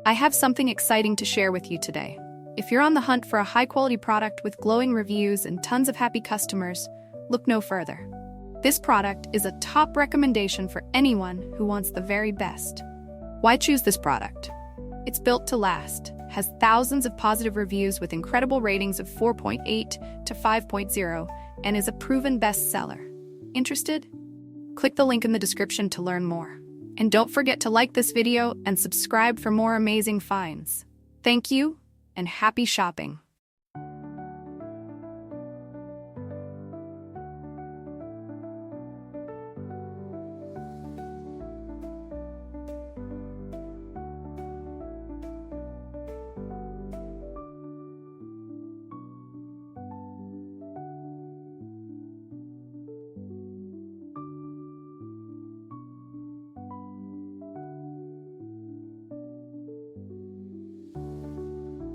I have something exciting to share with you today. If you're on the hunt for a high-quality product with glowing reviews and tons of happy customers, look no further. This product is a top recommendation for anyone who wants the very best. Why choose this product? It's built to last, has thousands of positive reviews with incredible ratings of 4.8 to 5.0, and is a proven bestseller. Interested? Click the link in the description to learn more. And don't forget to like this video and subscribe for more amazing finds. Thank you, and happy shopping!